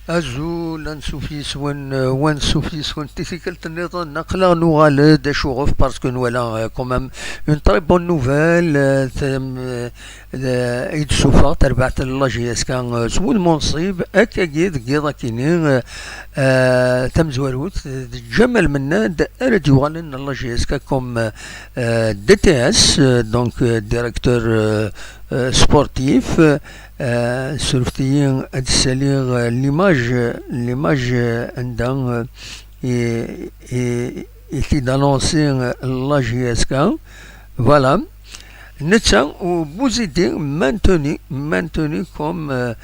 Azul, Ansoufis, difficile نقلا نوال des شغف parce que nous avons quand même une très bonne nouvelle عيد السفر تربعت الله جيس كان سمو المنصب أكيد قيضا كيني تم زواروت جمل منا راديو غالن الله جيس كوم دي تي اس دونك ديريكتور سبورتيف سورفتيين ادساليغ ليماج عندها était d'annoncer la GSK. Voilà. Netsan ou Bouzidi maintenu comme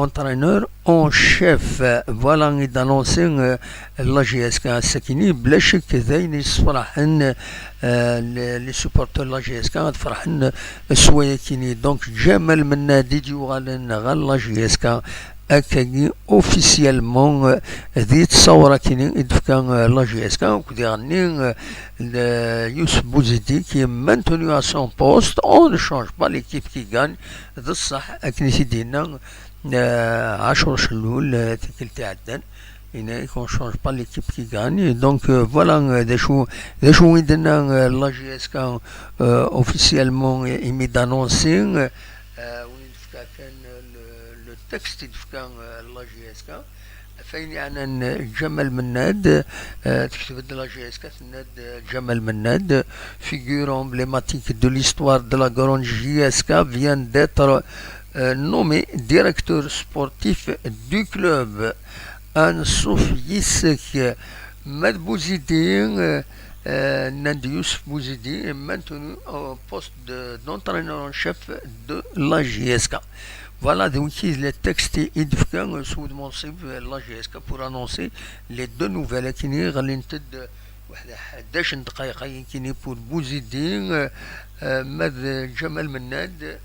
entraîneur en chef. Voilà, il d'annoncer la GSK. Sakini, Blachik, Zaini, Sfarahan, les supporters de la GSK, Sfarahan, Soyakini. Donc, Jamal Menadi, Dioualen, la GSK. أكاكي أوفيسيالمون ذي تصورة كيني إدفكا لا جي إس كا وكدي غني يوسف بوزيدي كي مانتونيو à son poste on ne change pas l'équipe qui gagne ذا الصح أكني سيدينا عشر شلول تكلتي عدن هنا on change pas l'équipe qui gagne donc voilà دا شو عندنا لا جي إس كا أوفيسيالمون إمي دانونسين كان التكست كان لا جي اس كا فين يعني جمال مناد تكتب لا جي اس كا ناد جمال مناد figure emblématique de l'histoire de la grande JSK vient d'être nommé directeur sportif du club. Ansouf Yissek Madbouzidi Nadi Youssef Bouzidi est maintenu au poste d'entraîneur en chef de la JSK. Voilà, donc le texte est édifiant sous le منصب la JSK pour annoncer les deux nouvelles qui n'y غلنتد 11 دقيقة كيني pour بوزيدي ماذ جمال مناد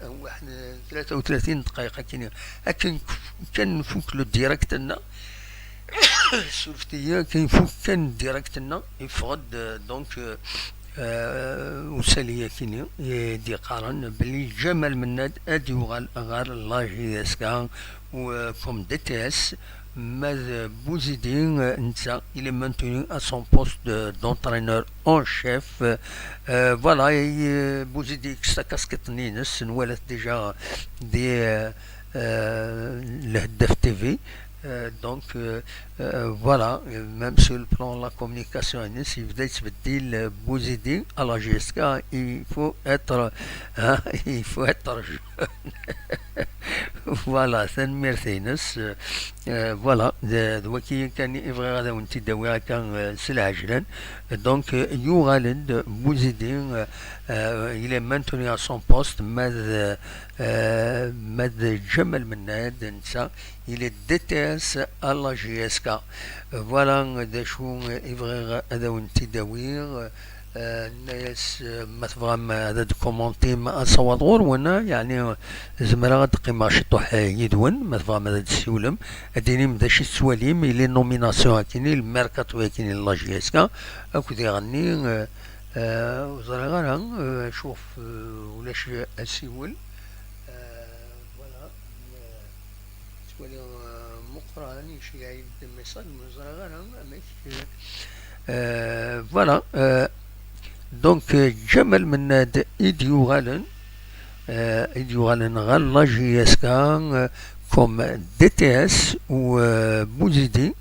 33 دقيقة كيني لكن كان فوق لو ديريكت سورفتي كاين فوق كان ديريكتنا يفقد دونك وسالية كيني دي قارن بلي جمال مناد ادي غار لا جي اس كا وكم دي تي اس ماذا بوزيدي نتا il est maintenu à son poste d'entraîneur en chef. Voilà, بوزيدي كسا كاسكت نينس نولت ديجا دي الهداف تي في. Donc voilà, même sur le plan de la communication, si vous êtes Bouzidi à la GSK, il faut être jeune. Voilà, c'est une Mercedes. Voilà, دوكي كان يبغى هذا وانت دواء كان سلاجلا. Donc يوغالد بوزيدي il est maintenu à son poste. ماذا جمل مناد نسا il est DTS à la GSK. Voilà des choses يبغى هذا وانت دواء الناس ما تفهم هذا كومونتي ما صوادور وانا يعني زمرا قيمة شطوح يدون ما تفهم هذا السولم اديني مدا شي سواليم لي نوميناسيون كاينين الميركاتو كاينين لا جي اس كا اكو يغني وزرا غير شوف ولاش اسيول فوالا سوالي مقران شي عيد ميساج وزرا غير فوالا دونك جمال مناد إديو غالن غال لا جي اس كان كوم دي تي اس و بوزيدي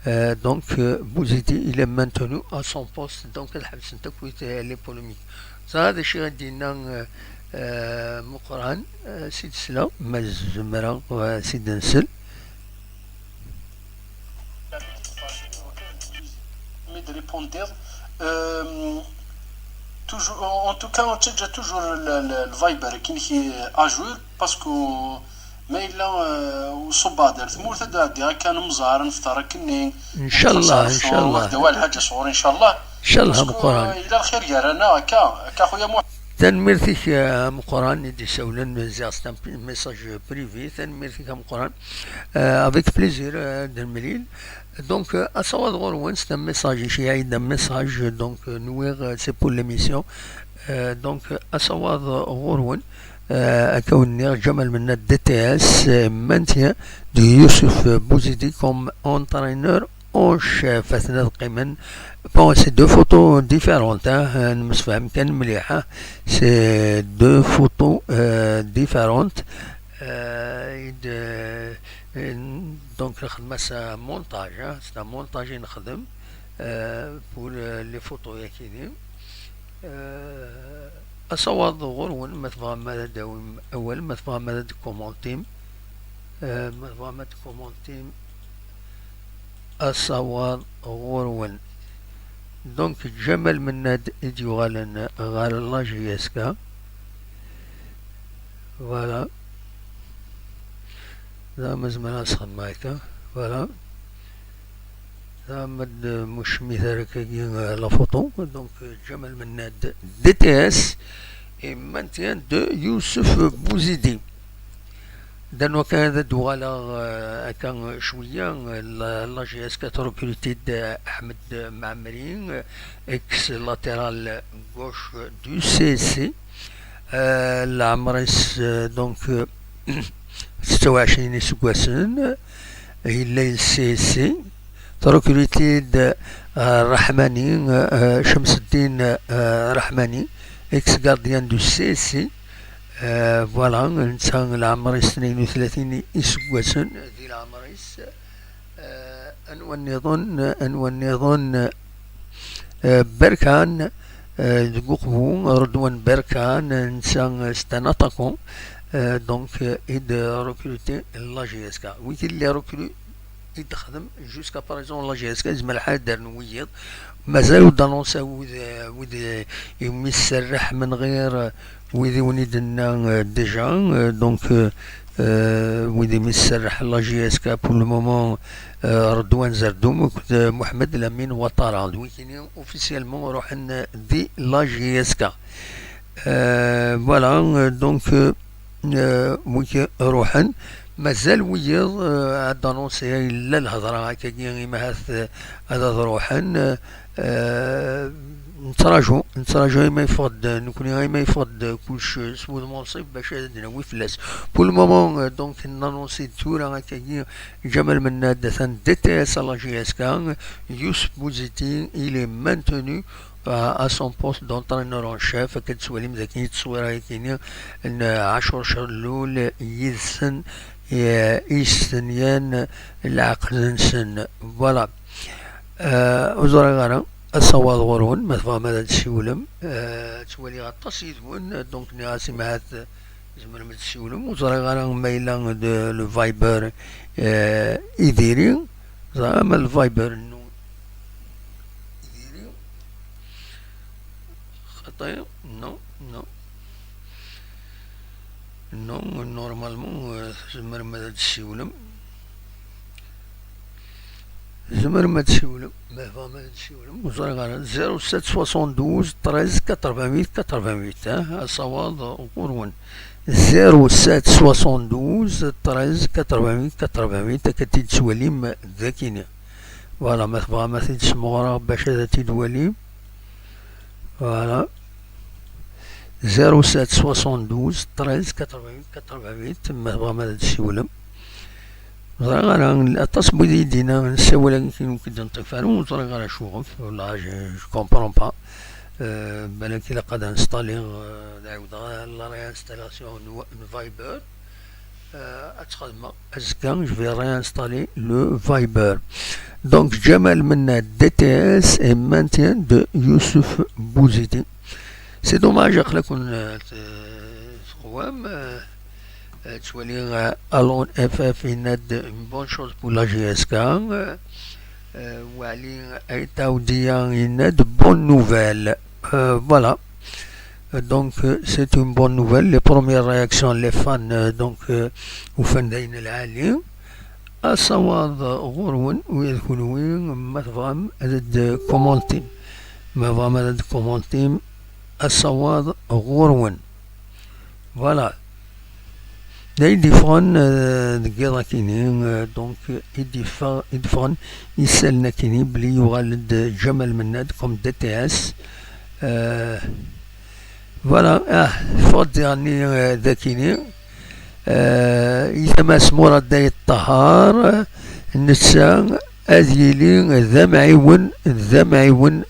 دونك بوزيدي il est maintenu à son poste دونك الحبس نتا كويت لي بوليميك هذا الشيء غادينا مقران سيد سلا مزمرا وسيد نسل toujours, en tout cas, on tchédja toujours le Viber qui est à jour parce que mais là وصبادر ثمور تدادي كانوا مزارن فطر كنين ان شاء الله ان شاء الله دوال حاجه صغور ان شاء الله ان شاء الله مقران الى الخير يا انا كاخويا تنمرتك مقران دي سولن زاستان ميساج بريفي تنمرتك مقران avec plaisir دمليل donc à savoir Rouen c'est un message chez un message donc nous c'est pour l'émission donc à savoir Rouen أكون جمال من دي تي اس maintien de Youssouf Bouzidi comme entraîneur en chef. أثناء قيمن bon c'est deux photos différentes نمسفهم كان مليحة c'est deux photos différentes donc نخدم سا مونتاج c'est un montage نخدم pour les photos ياكيني أصوات غرون ما تبغى ماذا داوم أول ما تبغى ماذا كومونتيم ما تبغى ماذا كومونتيم أصوات غرون دونك جمال من ناد إديو غالن غال لا جي اس كا فوالا ذا مزمن أسخن مايكا فوالا ذا مد مش مثال كي لا فوتو دونك جمال من ناد دي تي اس et maintien de Youssouf Bouzidi دانو كان هذا دوالا كان شوية لا جي اس كا recruté أحمد معمرين اكس لاترال غوش دو سي سي العمريس دونك 26 سكواسن هي الليل سي سي recruté رحماني شمس الدين رحماني اكس غارديان دو سي سي فوالا انسان العمريس 32 يسوسن ذي العمريس انوان نظن بركان دقوقبو ردوان بركان انسان استنطقو دونك ايد ركروتي لا جي اس كا ويكي اللي ركروتي يتخدم جوسكا باريزون لا جي اس كا زعما الحال دار نويض مازالو دانونسا وذ يمسرح من غير وذي ونيدنا ديجا دونك وذي مسرح لا جي اس كا بور لو مومون رضوان زردوم محمد الامين وطارا ويكيني اوفيسيالمون روحن دي لا جي اس كا فوالا دونك ويكي روحن مازال ويض دانونسي لا الهضره هكا كيما هذا روحن نتراجعو ما يفقد نكون ما يفقد كلش سمود منصب باش نوي فلاس بول مومون دونك نانونسي تورا هكا جمال من نادثان دي تي اس لا جي اس كا يوسف بوزيدي il est maintenu à son poste d'entraîneur en chef كتسوالي مذاكين التصويره هكاين 10 شهر الاول يسن إيستنيان العقل نسن فوالا وزوري غارة الصواد غورون مثلا ماذا تسيولم تولي غطاس يدون دونك ناسي مهات زمر ما تسيولم وزوري غارة ميلا لو فايبر إيديري زعما الفايبر نو إيديري خطير نو Non, normalement, زمر ما تسيولم ما تسيولم وزارة غانا 0772 13 88 88 صواد قرون 0772 13 88 88 كتي تسواليم ذاكيني فوالا ما تبغى ما تسمغرا باش هذا تيدواليم فوالا 0772 13 88 88 ما تبغى ما تسولم غانا التصبي دينا نسول كي نطفالو غانا شوف ولا جو كومبرون با بالك الا قد انستالي نعاود لا ريانستالاسيون فايبر اتخدم ازكا جو في ريانستالي لو فايبر دونك جمال منا دي تي اس اي مانتين دو يوسف بوزيدي سي دوماج اخلاكم خوام تولي الون اف اف يناد اون بون شوز بور لا جي اس كا وعلي ايتاو ديان يناد بون نوفيل فوالا دونك سي اون بون نوفيل لي بروميير رياكسيون لي فان دونك وفندين العالي الصواد غرون ويذكرون ما تفهم هذا كومونتيم ما فهم هذا كومونتيم الصواد غرون فوالا يدفعن دقيقة كيني دونك يدفعن يسالنا كيني بلي يغالد جمال مناد كوم دي تي اس فوالا فوت يعني ذاكيني إذا ما سمورة داي الطهار نسا أذيلي ذا معيون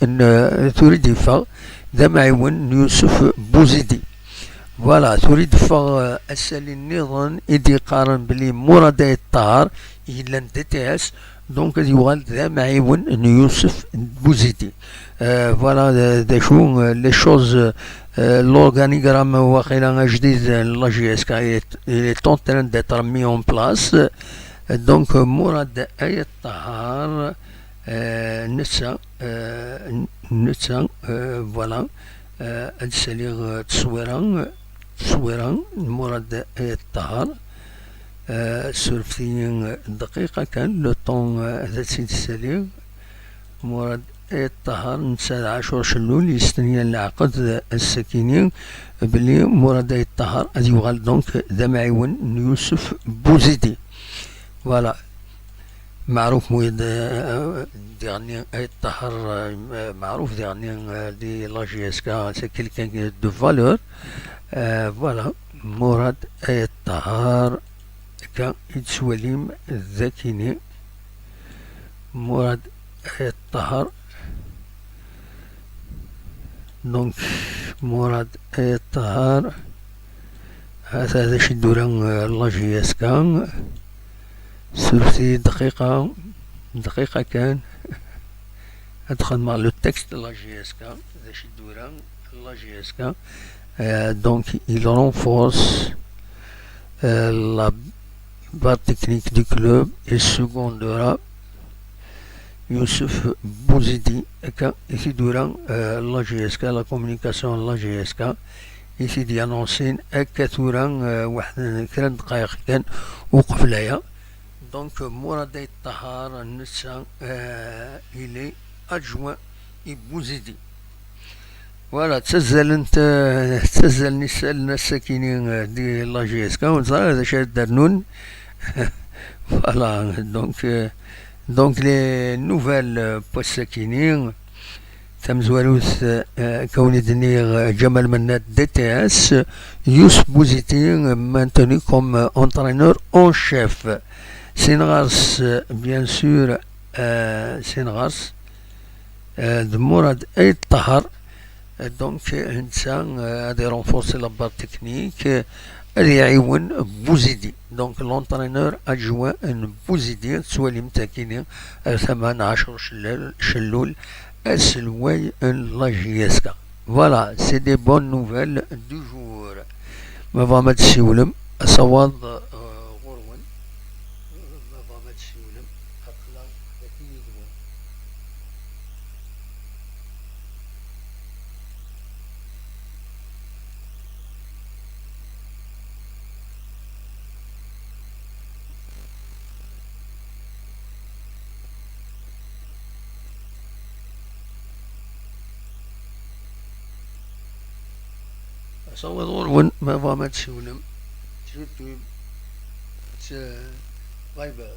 تريد يفا ذا معيون يوسف بوزيدي فوالا تريد فا أسالي النظام إدي قارن بلي مورا داي الطهار إلا ندتاس دونك يوغال ذا معيون يوسف بوزيدي فوالا دا شو لي شوز l'organigramme واقيلا جديد لا جي اس كا il est en train d'être mis en place donc مراد أي الطهار نسا فوالا نسالي تصويرا مراد أي الطهار سورفتين دقيقة كان لو طون ذا سيد السليم مراد الطهر نسال عاشور شلول يستنيا العقد السكينين بلي مراد الطهر هذا يغال دونك ذا معيون يوسف بوزيدي فوالا معروف مويد ديغني الطهر معروف ديغني دي لا جي اس كا سي كيلكان دو فالور فوالا مراد الطهر كان يتسوليم ذاكيني مراد الطهر دونك مراد الطهر هذا شي دوران لا جي اس كان سلسي دقيقة كان ادخل مع لو تكست لا جي اس كان هذا شي دوران لا جي اس كان دونك il renforce la base technique du club et secondera Youssef Bouzidi ici durant la GSK la communication la GSK ici دي annoncer كثورا واحد 3 دقائق كان وقف ليا دونك مراد الطهار النساء إلي أدجوان بوزيدي فوالا تسزل نساء الناس ساكنين دي لا جي اس كا ونصار هذا شاد درنون فوالا دونك لي نوفال بو الساكنين تم زواروث كوني دنيغ جمال منات دي تي اس يوسف بوزيتي مانتوني كوم انترينور اون شيف سينغارس بيان سور سينغارس مراد اي الطهر دونك انسان هذا رونفورسي لابار تكنيك هذا يعيون بوزيدي دونك لونترينور ادجوان بوزيدي سوالي متاكيني 18 شلول السلواي لا جياسكا فوالا سي دي بون نوفيل دو جور ما فما تسولم صواد غرون ما فما تسولم اقلا ذكي صواد غرون ما فما تسولم تشوتو غايبه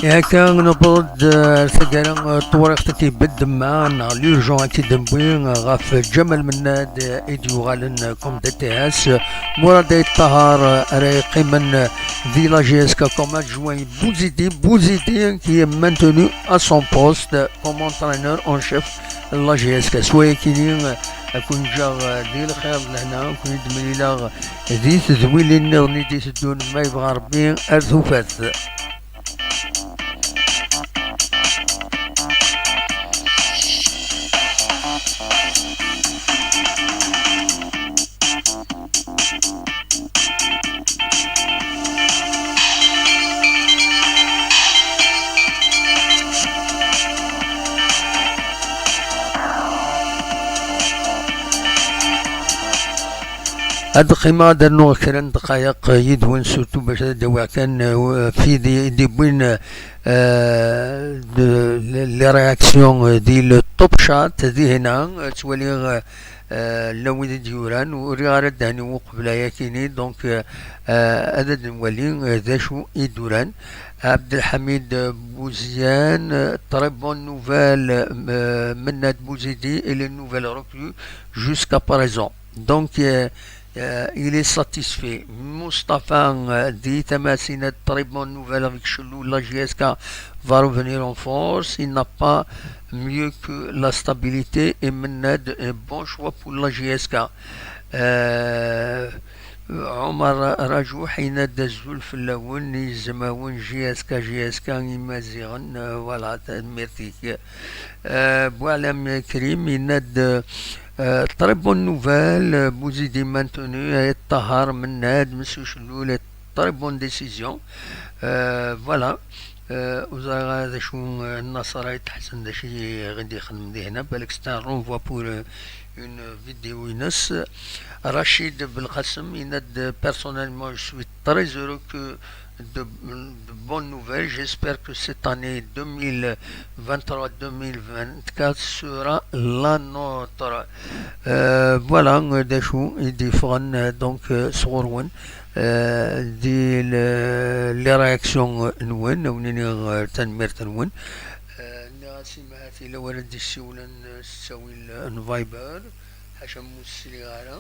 يا كان نبض ثقرا طورق تيبد معنا لورجون تيدمبوين غاف جمل من ناد ايديو غالن كوم دي تي اس مراد الطهر ريقي من فيلا جيسكا كوم ادجوين بوزيدي كي مانتوني ا سون بوست كوم انترينور اون شيف لا جيسكا سوايا كينين اكون جا دي الخير لهنا كون دميلا دي تزويلين نغني دي تدون ما يبغى ربي ارثوفات. هاد القيمة درنو كرا دقايق يدون سورتو باش دوا كان في دي بوين لي رياكسيون ديال الطوب شات دي هنا تولي لوين ديوران وريغار داني وقبلايا كيني دونك هذا نولي ذا شو يدوران عبد الحميد بوزيان تري بون نوفال من ناد بوزيدي et les nouvelles recrues jusqu'à présent donc il est satisfait. Mustafa dit Tamassina très bonne nouvelle avec Chelou. La GSK va revenir en force. Il n'a pas mieux que la stabilité et Menad un bon choix pour la GSK. عمر رجوح ينادى الزلف اللون يزماون جي اس كا يمازيغن فوالا ميرتيك بوعلم كريم ينادى très bonne nouvelle, Bouzidi maintenu à être tahar menad, monsieur Chloul, très bonne décision. Voilà. وزارة ذا شو النصارى يتحسن ذا شي غادي يخدم دي هنا بالك ستا رونفوا بور اون فيديو ينس رشيد بالقسم يند personnellement je suis très heureux que de bonnes nouvelles. J'espère que cette année 2023-2024 sera la nôtre. Voilà, des choses différentes, donc, sur دي لي رياكسيون نون ونيني تنمير تنون ناسي مهاتي لو ردي السيولة نسوي الفايبر حاشا موسلي غالا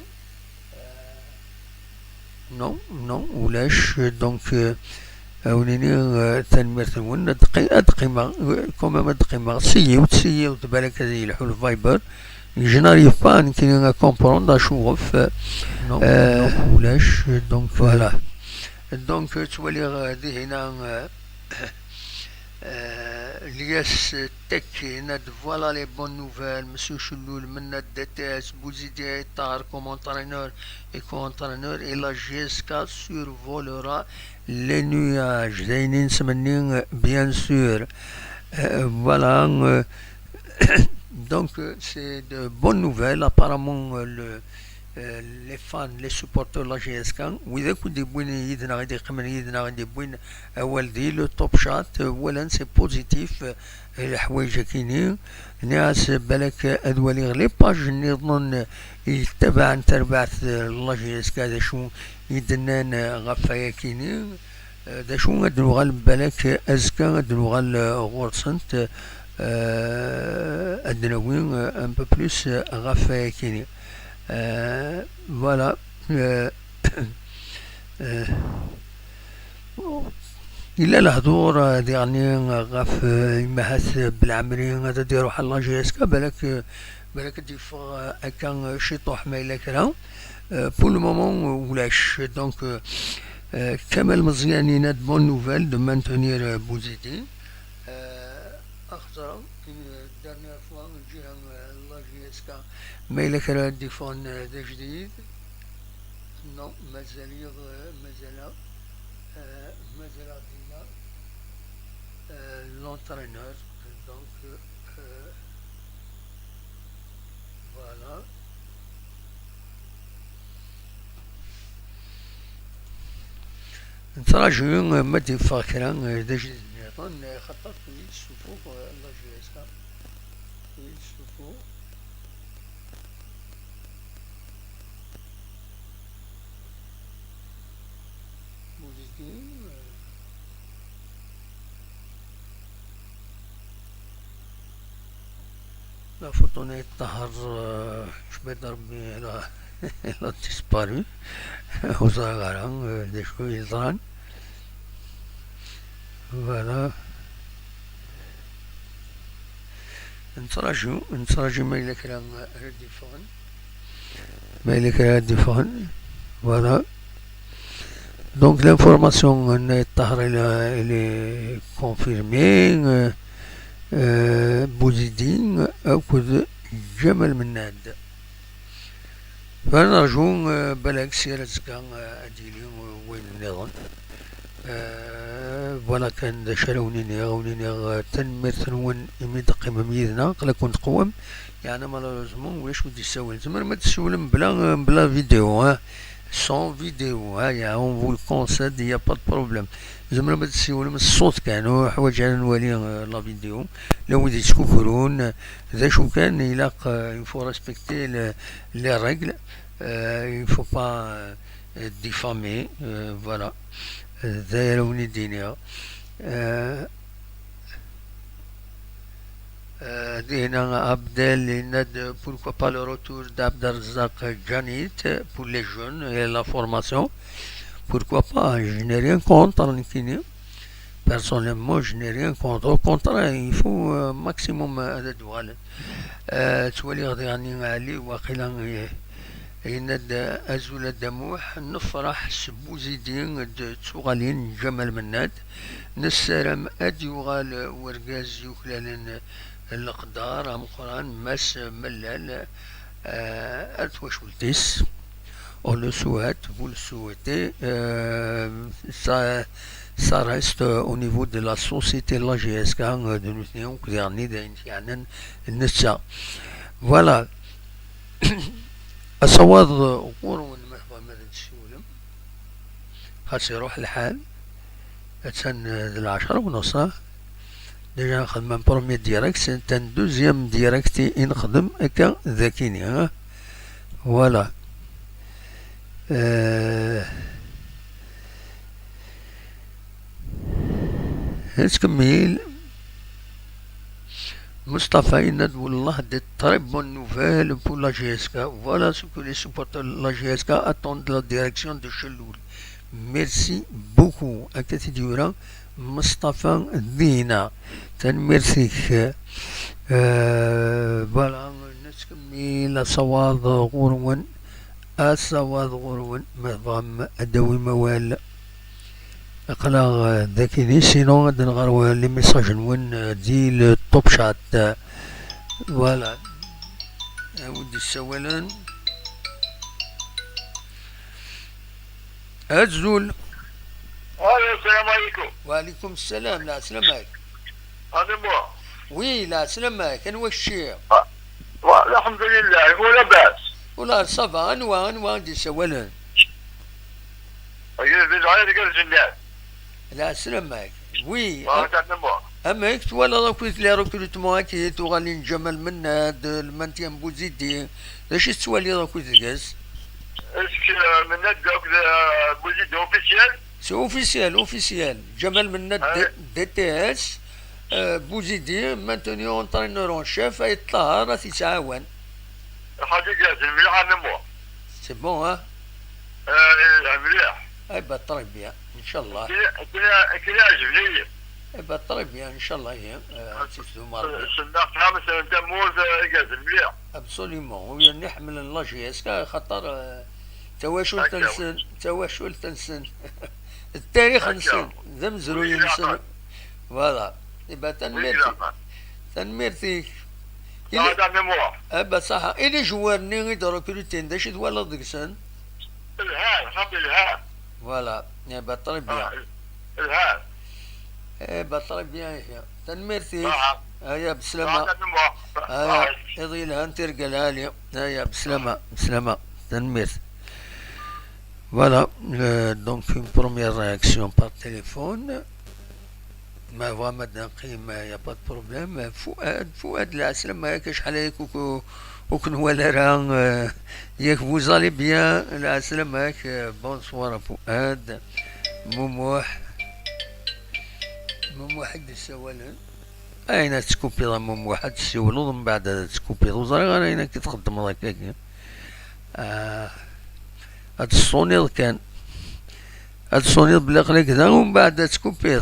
نو ولاش دونك ونيني تنمير تنون دقيمة كوما دقيمة تسيي وتبالك هذه الحو الفايبر je n'arrive pas à comprendre شوف ولاش دونك فوالا دونك تولي غادي هنا الياس تك هنا فوالا لي بون نوفيل مسيو شلول من الدتاس بوزيدي طار كوم انترينور اي لا جيسكا سورفولورا لي نياج داينين نسمنين بيان سور فوالا donc c'est de bonnes nouvelles apparemment les fans les supporters de la GSK وإذا كنت يبون يدنا غادي يقمن يدنا غادي يبون أول دي لو توب شات أولا سي بوزيتيف الحوايج كاينين ناس بالك أدوالي غلي باج نظن يتبع تربعت لا GSK هذا شو يدنان غفايا كاينين هذا شو غادي غالب بالك أزكى غادي غال غورسنت الدناوين un peu plus غاف كيني voilà إلا الهدور يعني غاف يمهث بالعمرين هذا ديرو حلا جيسكا بالك ديفا كان شي طوح مايلا كرا بول مومون ولاش دونك كمال مزيان يناد بون نوفيل دو مانتونير بوزيدي أخطر dernière fois نجيها لا جيسكا مايلا كرا ديفون ذا جديد نو مازال ديما l'entraîneur donc voilà نتراجعون ما ديفا كرا ذا جديد خطط الصفوف لا جيسكا الصفوف موجودين La photonette Tahar, je vais dormir, elle a disparu. Aux agarans, des choses rares. Voilà. نتراجعوا ما إلا كان الديفون ما إلا كان الديفون. Voilà. Donc l'information Tahar elle est confirmée. بوزيدين أخذ جمل مناد فنرجو بلاك سيرة كان أديلي وين النظام ولا كان شلوني غوني تنمير تنون إميد قيمة ميزنا قلا كنت قوم يعني مالوريزمون واش ودي تسوي زمر ما تسولم بلا فيديو sans vidéo on vous le concède, il n'y a pas de problème. زعما ما تسولم الصوت كانوا حوايج على نولي لا فيديو لو ودي تشكرون ذا شو كان يلاق il faut respecter les règles il faut pas diffamer voilà ذا لوني دينيا Dina Abdel, pourquoi pas le retour d'Abdelrazak Janit pour les jeunes et la formation? Pourquoi pas? Je n'ai rien contre en Kenya. Personnellement, je n'ai rien contre. Au contraire, il faut un maximum de douane. تولي غادي غني علي واقيلا يند أزول الدموح نفرح سبوزيدين تغالين جمال مناد نسرم أديوغال ورقاز يوكلالن القدار ام قران مس ملال واش ولتيس on le souhaite, vous le souhaitez, ça reste au niveau de la société de la GSK de l'Union dernier النساء. Voilà. أصوات قرون مهما تسولم خاص يروح الحال أتسن العشرة ونص ديجا نخدم ان بروميي ديريكت تان دوزيام ديريكتي نخدم هكا ذاكيني فوالا نكمل Mustapha Inadullah de très bonnes nouvelles pour la GSK. Voilà ce que les supporters de la GSK attendent de la direction de Cheloul. Merci beaucoup. Akati Durand, Mustapha Dina. Merci. Voilà, نكمل صواد غرون الصواد غرون مضام أدوي موال اقلا ذاكيني سينو غادي نغيرو لي ميساج نون ديال الطوب شات فوالا ودي السوالان الزول. السلام عليكم. وعليكم السلام. لا سلامك. هذا مو وي لا سلامك. انا واش الشيء؟ الحمد لله ولا باس ولا صافا. انواع دي السوالان. لا سلامك. وي اماك ولا راكويت لي ريكروتمون كي تغالي جمال مناد المانتيان بوزيدي اش تسوالي راكويت تقاس؟ اسك مناد بوزيدي اوفيسيال؟ سي اوفيسيال جمال مناد دي تي اس بوزيدي مانتوني اونترينور اون شيف يطلع راه تيتعاون. حاجه مليحه نمو. سي بون مليح. ايبا طري بيان ان شاء الله. كنا عجبني. ايبا طري بيان ان شاء الله. هي تيسدو ماربي صندوق خامس تموز كاز مليح. ابسوليمون ويا نحمل لا جي اس خاطر تواشل تنسن التاريخ نسن ذم زروي نسن. فوالا ايبا تنميرتي هذا نمو. ايبا صح. الي جوارني يديرو كروتين داش ولا دكسن الهان خاطي الهان. فوالا ايبا طري بيان الهان. ايبا طري بيان هي تنميرتي. هيا بسلامة. هيا يضي الهان ترقلها لي. هيا بسلامة تنميرت. Voilà, donc une première réaction par téléphone. ما هو مدن قيمة يا با بروبليم. فؤاد العسلامة ياك شحال هيك وكن ولا راه ياك فوزالي بيان العسلامة ياك. بونسوار فؤاد. موموح حق السوالن أين تسكوبي ضم واحد تسولو من بعد تسكوبي وزري غير أين كي تخدم هكاك. هاد الصونيض كان هاد الصونيض بلا قلي كدا ومن بعد تسكوبي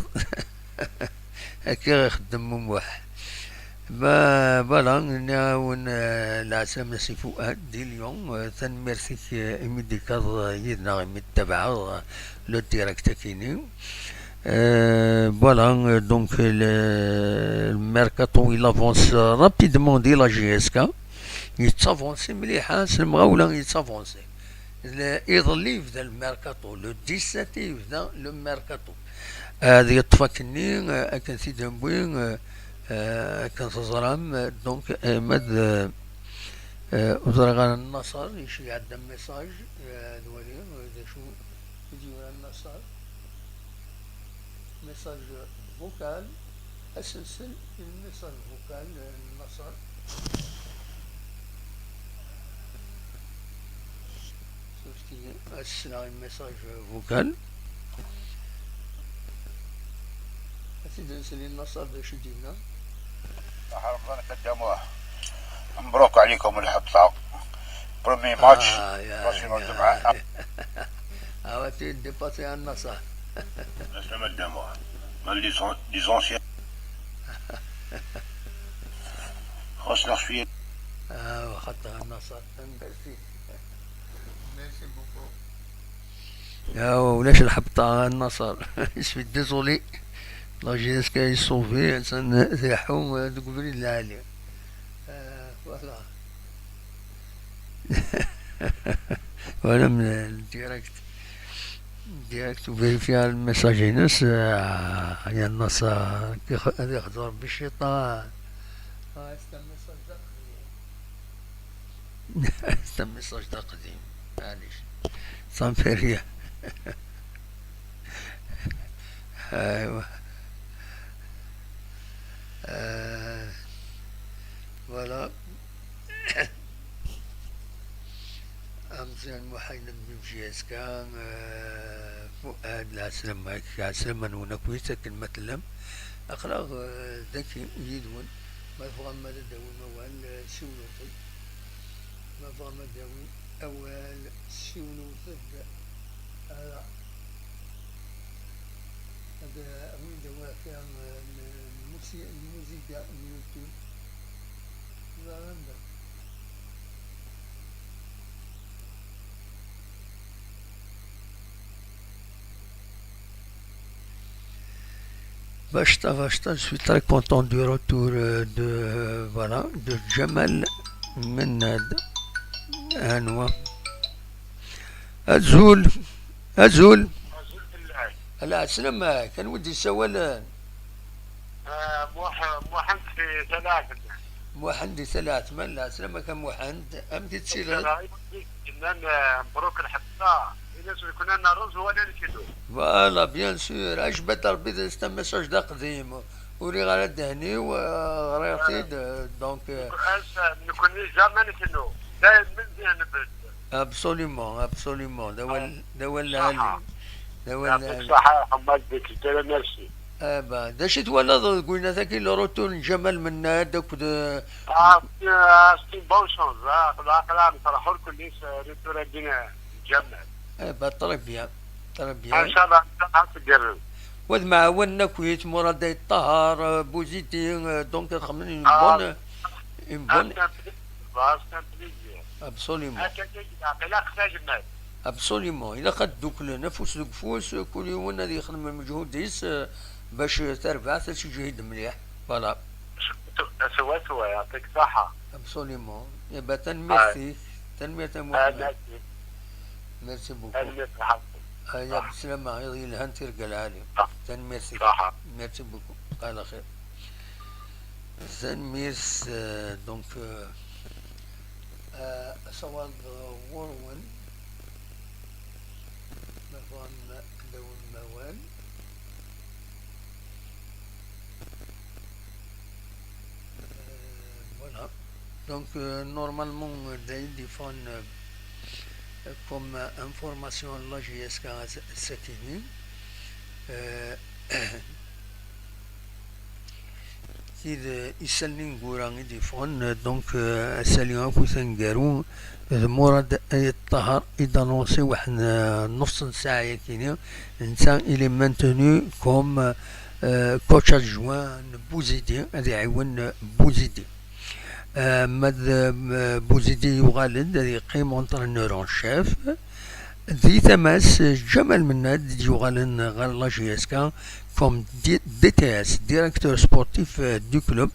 هكا غيخدم من واحد. فوالا نعاون العسلامة سي فؤاد دي اليوم تنميرسيك إمي ديكاض يدنا إمي تبعا لو ديريكت كيني. Voilà, donc le mercato il avance rapidement dès la GSK. Il s'avance مليحة المغاولة يتافونسي. يظل يبدا الميركاتو لو 17 يبدا لو ميركاتو. هذه تفكني أكن سيدي مبوين كان تزرام دونك مد وزرغان النصر يشي عندنا ميساج دولي شو يجي النصر ميساج فوكال اسلسل الميساج فوكال النصر شفتي اسلسل ميساج فوكال اسيدي نسلي النصر باش يجينا ربنا قدموه. مبروك عليكم الحبطة. برومي ماتش باسيون الجمعة. عاوتاني ديباسي النصر. لسنا قدموه. من ليزونسيان. خصنا شوية. خطأ النصر. ميرسي. ميرسي بوكو. يا ولاش الحبطة النصر. شوي ديزولي. لا جيسكا يصوفي سنزيحو تقولي العالية. فوالا. وانا من الديريكت وفيريفيا الميساج ناس يا الناس هذا يخدر بالشيطان. است الميساج دا قديم معليش صنفيريا. ايوا فوالا أمزيان محينا بمجي اسكان فؤاد العسلم هيك عسلما ونكويتا كلمة اللم أخلاق ذكي يدون ما فغم مدى داوي موال سيونوطي ما فغم داوي أول سيونوطي هذا أمين دوا فيها الموسيقى اليوتيوب لا عندك Vachta, je suis très content du retour de Jamal Menad Anwa. Azul. العسلمة كان ودي سوالان موحد في ثلاثة. موحد ثلاث من العسلمة كان موحد أم تتسير إنن مبروك الحطة إذا يكون لنا رز ولا نكدو. فوالا بيان سور اش بدر بيد استا ميساج دا قديم وري غير الدهني وغريتيد دونك نكون جامع نكدو داير من زين بس. ابسوليمون دول يعطيك صحة حماد بك ترى ميرسي. داش تولد قلنا ذاك اللي روتو جمال من هذاك ستي بون شونز العقل نفرحوا لكم ليش ريتو ردينا نجمل. طريق بيان ان شاء الله تقرب وذ مع ونكويت مراد الطهر بوزيتي دونك خمن بون ابسوليمون الا قد دوك نفوس دوك فوس كل يوم هذا يخدم مجهود ديس باش تربع تجهد مليح فوالا سوا يعطيك صحة ابسوليمون يبقى تنميرسي تنمية ميرسي بوكو يا بسلامة يضي الهنتر قال عالي تنميرسي ميرسي بوكو قال خير تنميرس دونك سوال ورون مفان دون موال voilà donc normalement des font comme information la JSK Sakini كي يسالني نقول دي فون دونك اسالي اكو ثنقارو مراد يطهر إذا نوصي واحد نص ساعة كينيا إنسان إلي مانتوني كوم كوتش أدجوان بوزيدي هذا يعاون بوزيدي ماذا بوزيدي يغالد هذا يقيم اونترينور ان شيف ذي تماس جمال مناد يغالن غال لا جي اس كا كوم دي تي اس ديريكتور سبورتيف دو كلوب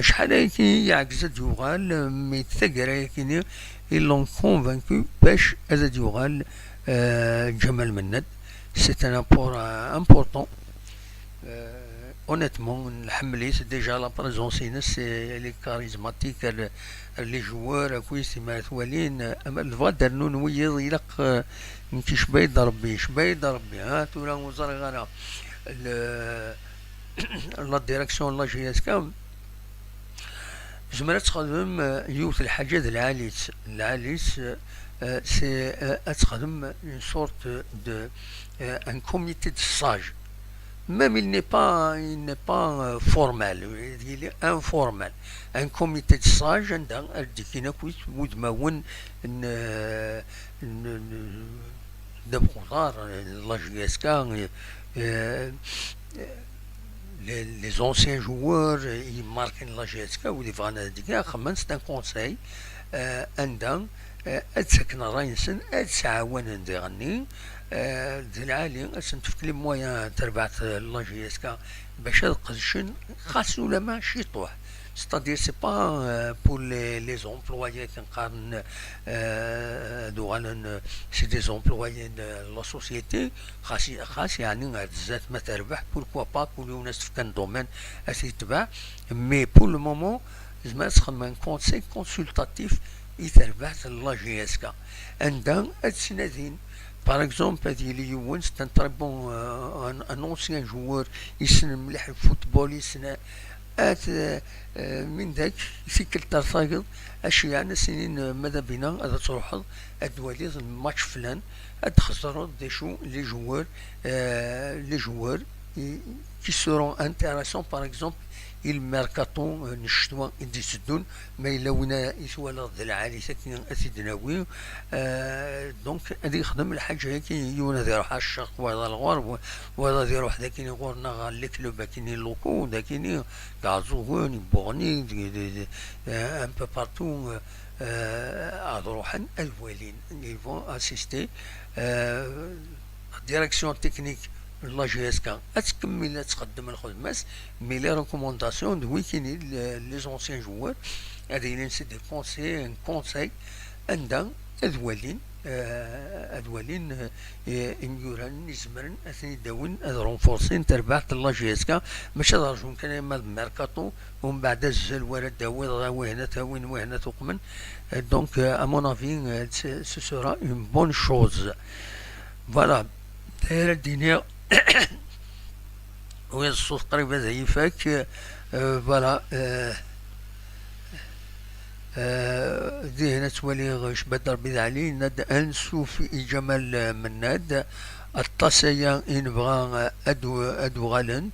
شحال هيكي يعكزت يغال مي تثقر هيكي ils l'ont convaincu باش هذا يغال جمال مناد c'est un apport important honnêtement نحمليه c'est déjà la présence elle est charismatique les joueurs كويس ما ثوالين اما الفادر نون ويض يلق نكي شبايد ربي ها تولا وزرغانا لا ديريكسيون لا جي اس كام زمرت تخدم يوث الحاجات العاليس سي تخدم une sorte de un comité de sage. Même il n'est pas formel, il est informel. Un comité de sage عندها الديكينا كويس مدمون دبخوطار لا جي اس كا les anciens joueurs ils marquent la GSK ou les Vanadiga خمن c'est un conseil عندهم تسكن راينسن تساون ندغني العالي تفك لي مويان تربعت لا جي اس كا باش تقدشن خاص ولا ماشي طوح c'est-à-dire c'est pas pour les employés qui incarnent c'est des employés de la société خاص يعني ذات ما تربح pourquoi pas كل الناس في كان دومين تتبع mais pour le moment زعما تخدم ان كونسي كونسلتاتيف يتربح لا جي اس كا عندها السنادين Par exemple, il y a c'est un très bon un ancien joueur يسن مليح الفوتبول يسن من ذاك في كل صاقل اش يعني سنين ماذا بينا هذا تروح الدوالي الماتش فلان تخسروا دي شو les joueurs qui seront intéressants par exemple il mercato نشتوا يدسدون ما الا وين يسوى العالي ساكن اسيدناوي دونك هذه يخدم الحاجه هيك يونا يروح الشق وهذا الغرب وهذا يروح ذاك غورنا غال كلوب كاين لوكو ذاك كازوغون بورني ان بو بارتو اروحن الوالين ils vont assister direction technique لا جي اس كا تكمل تقدم الخدمات مي لي ريكومونداسيون دو ويكيني لي زونسيان جوار هذين سي دي كونساي عندها ادوالين انجوران نزمرن اثني داون رونفورسين تربعت لا جي اس كا ماشي درجون كان مال ميركاتو ومن بعد الزل ورا داوي وهنا تاوين وهنا تقمن دونك ا مون افي سو سورا اون بون شوز فوالا داير الدنيا وين الصوت قريبا زي فاك فوالا دي هنا تولي غش بدر بيد علي ند انسو في جمال مناد الطاسية إن بغا أدو غالن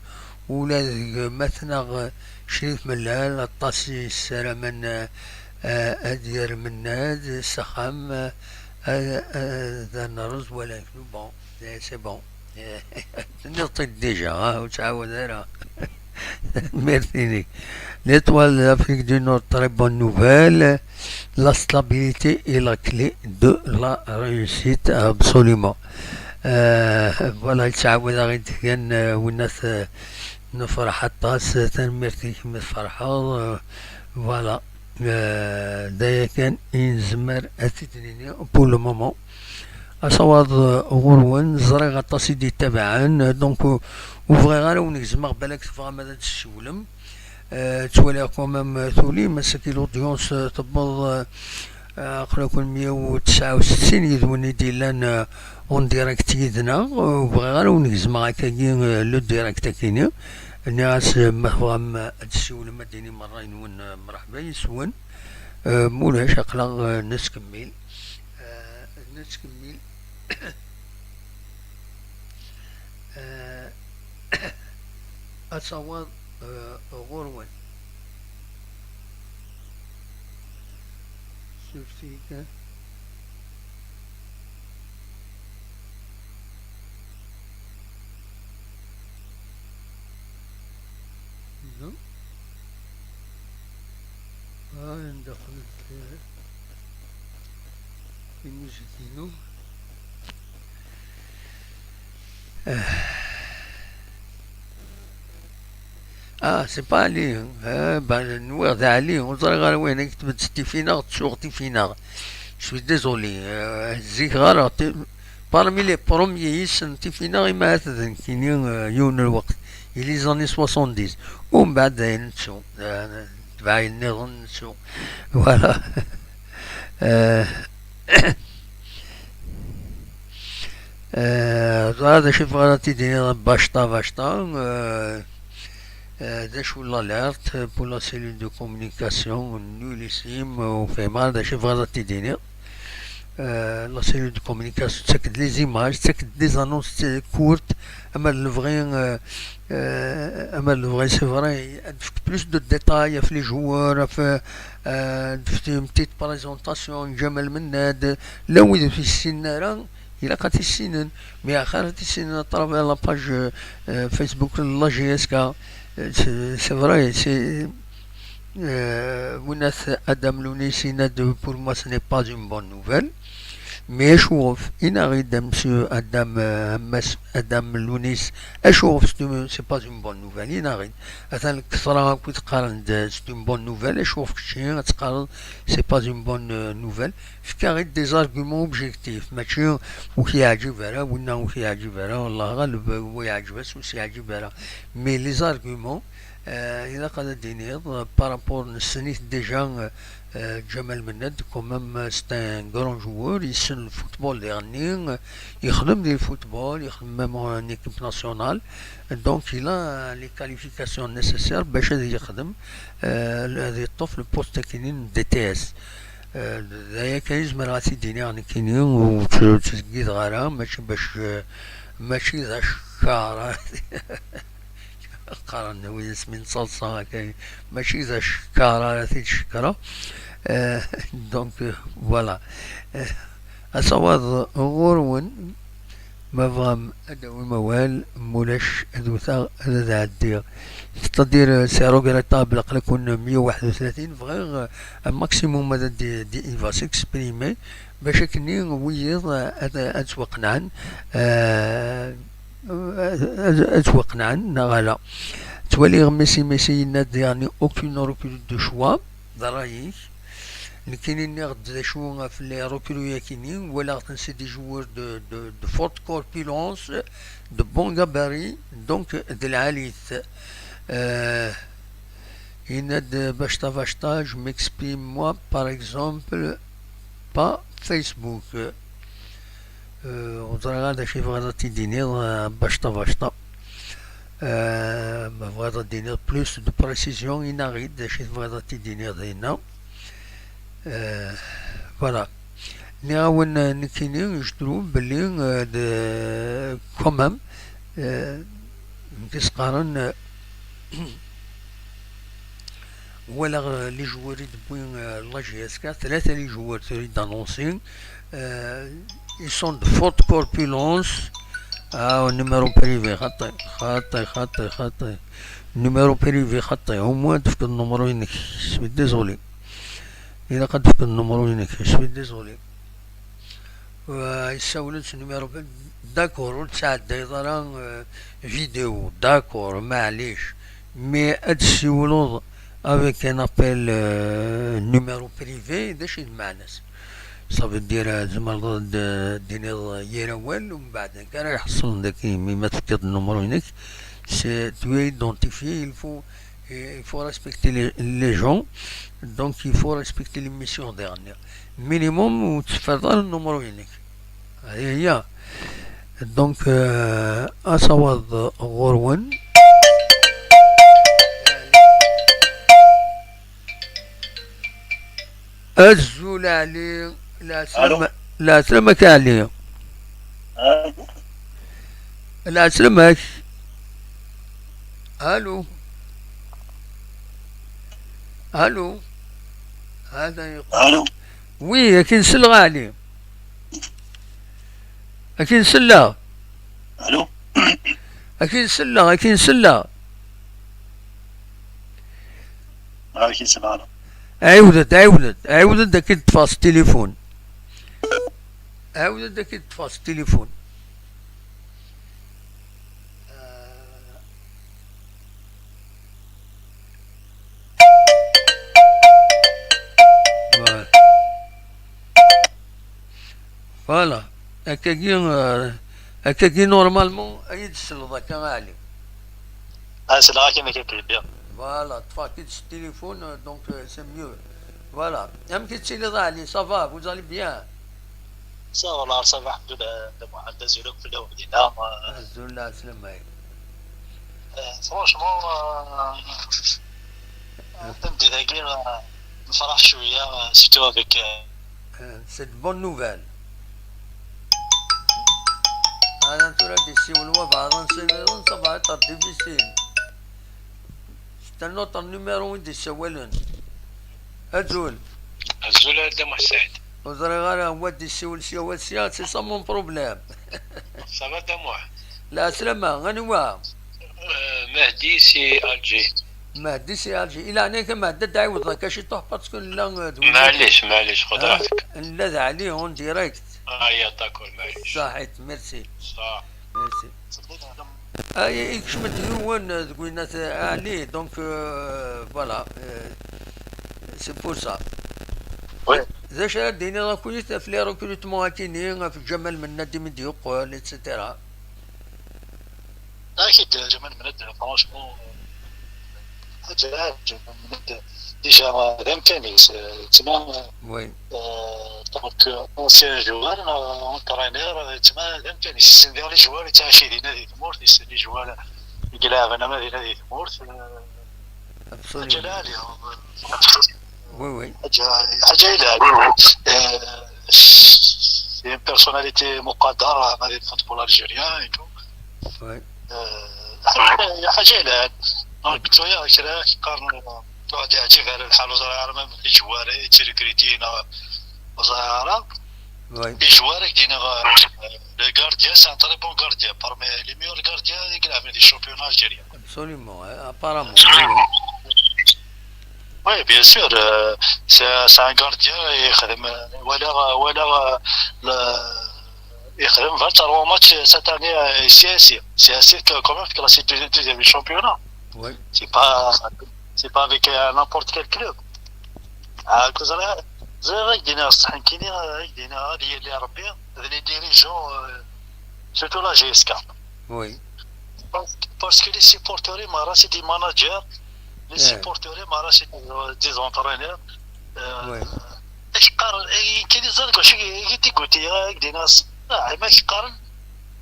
ولا مثنى شريف ملال الطاسي السلامن أدير مناد سخام ذا الرز ولكن بون سي بون نطيت ديجا وتعاود راه ميرسي l'étoile d'Afrique du Nord, très bonne nouvelle. La stabilité est la clé de la réussite, absolument. Voilà, تعاود غير كان والناس نفرح الطاس تنمرتي كيما فرحوا فوالا دايا كان ينزمر أتدنيني بور لو مومون أصوات غرون زريغ الطاسي دي تبعا دونك وفغي غير ونكزمغ بالك تفغى ماذا تسولم تولي كومام ثولي مساكي لودونس تبض اقرا كل 169 يدوني ديلان اون ديريكت يدنا وبغي غير ونكزمغ هكاكي لو ديريكت كاينين الناس مفهم تسول مديني مرة ينون مرحبا يسون مولاش اقلا نسكمل أتصور غروان شفتيك ندخل في مجدينو سي با عليه نوير ذا عليه وزرا غير وين كتبت ستيفينا تسوق تيفينا شوي ديزولي زيك غير parmi les premiers سنتيفينا ما هذا كاين يون الوقت لي زاني 70 ومن بعد نتسو تبعي النظام نتسو فوالا هذا شوف غلطي دينا باشطا داش ولا لارت بور لا سيلول دو كومونيكاسيون نوليسيم وفي هذا شوف غلطي دينا لا سيلول دو كومونيكاسيون تسكد لي زيماج تسكد لي زانونس كورت اما الفغي سي فري دفت بلوس دو ديتاي في لي جوار في دفت اون بتيت بريزونطاسيون جمال مناد لا ويد في السناره إلا قد السنن مي آخر السنن طرف على باج فيسبوك لا جي اس كا سي فري سي وناس ادم لونيسي ناد بور موا سي ني با اون بون نوفيل مي اشوف إن أريد مسيو ادم لونيس اشوف سي با اون بون نوفيل إن أريد مثلا الكثرة كي تقارن سي اون بون نوفيل اشوف كشي تقارن سي با اون بون نوفيل فكاريت دي زارغومون اوبجيكتيف ماشي وكي يعجب راه ولا وكي يعجب راه والله غالب هو يعجبس وسي يعجب راه مي لي زارغومون إذا قد دينير بارابور نسنيت ديجا جمال مناد كومام سي ان غران جوور يسن الفوتبول ديالني يخدم ديال الفوتبول يخدم ميم ان ايكيب ناسيونال دونك إلا لي كاليفيكاسيون نيسيسير باش يخدم هذا الطفل بوست كاينين دي تي اس هذايا كاين زعما غادي ديني راني كاينين وتسقيت غارة ماشي ذا شكارة قارن وين اسمين صلصة كاين ماشي ذا شكارة هذه الشكرة دونك فوالا أصوات غورون ما فهم أدوي موال مولاش أدوثا هذا عدير تقدير سعرو قريطابل قل يكون 131 فغير ماكسيموم ماذا دي إيفا سيكسبريمي باش كني ويض أتوقنعن أتوقنعن نغالا تولي ميسي ناد يعني أوكين روكول دو شوا ضرايك اللي كاينين غد شو في لي روكولو ياكينين ولا تنسي دي جوور دو فورت كوربيلونس دو بون غاباري دونك دي العاليث يناد باشتا جو ميكسبريم موا باغ اكزومبل با فيسبوك وزرا هذا شي فغادا تيديني باشتا ما فغادا ديني بلوس دو بريسيزيون يناغيد شي فغادا تيديني دينا فوالا نعاون نكيني نشترو بلي كومام كيسقارن ولا لي جوار يدبوين لا جي اس كا ثلاثة لي جوار تريد دانونسين ils sont de forte corpulence numéro privé خطي numéro privé خطي au moins تفقد النمرو هناك شوي ديزولي إذا قد تفقد النمرو هناك شوي ديزولي يساولت نيميرو داكور تساعد يضرا فيديو داكور معليش مي ادسيولو افيك ان ابيل نيميرو بريفي داش المعناس صافي دير زعما ديني يراوال ومن بعد كان يحصل داك مي ما تفقد النمرو هناك سي تو ايدونتيفي il faut respecter les gens donc il faut respecter les missions dernières minimum وتفضل النمرو هناك هذه هي دونك أصوات غورون الزول علي لا سلامك علي لا سلامك الو الو. هذا يقول الو. وي كاين سل غالي. كاين سله. الو. كاين سله كاين سله. هاكي سمعنا. عاودت داك تفاص التليفون. عاودت داك تفاص التليفون. فوالا هكاكي نورمالمون ايد السلطه كان غالي. C'est là qui me fait bien. فوالا تفاكيت التليفون دونك سي ميو. فوالا ام كي تسيلي غالي صافا فوزالي بيان. Ça والله صباح الحمد لله عند زيروك في اليوم دينا. عزو الله سلامة. فرونشمون تمدي ذاكي نفرح شويه سيرتو افيك. سي بون نوفيل. انا ترى دي سيولوا بعض نسيرون صباح تردي بيسين. استنوا طن نيميرو وين دي سوالن. ازول هذا محسن وزري غير هو دي سيول سياسي سي سا مون بروبليم. صافا دموع لا سلامة غنوا. مهدي سي الجي. مهدي سي الجي الى هناك مهدي تعاود كاشي طوح باسكو لا معليش خذ راحتك. لا عليه اون ديريكت. يا داكور معليش. صحيت ميرسي. صح. ميرسي. ايكش مديون تقول الناس عليه دونك فوالا سي بور سا. وي. زي شرا ديني راكوليت في لي ريكروتمون هاكيني في الجمال من نادي مدي يقول اتسيتيرا. اكيد جمال مند فرونشمون حاجه جمال مند ديجا بامكاني تما. وي. دونك اونسيان جوار اونترينور تما بامكاني ندير لي جوار تاع شي دي نادي ثمورت يسير لي جوار يقلع انا ما نادي ثمورت. حاجه لا عليها. وي. حاجه لا سي بيرسوناليتي مقدره مع الفوتبول الجيريان اي تو. وي. حاجه لا دونك شويه كرا قارن واحد يعجب على الحال وزاره ما لي جوار تيريكريتينا وزاره. وي. لي جوار دينا لي غارديان سي ان تري بون غارديان بارمي لي ميور غارديان يقلع من لي شامبيون الجيريان. ابسوليومون ابارامون. وي بيان سور سي ان غارديان يخدم ولا يخدم 23 ماتش سيت اني سي كومون كلاسي دوزيام شامبيون. وي. C'est pas avec n'importe quel club. هاكا زي دينا الصحن كيني دينا اللي ربي لي ديريجون سورتو لا جي اس كا. وي. باسكو لي سيبورتوري ما راسي دي ماناجر لي سيبورتوري ما راسي دي زونترينور. وي. اش قارن كاين زاد كلشي كي قلتي دينا ما يقارن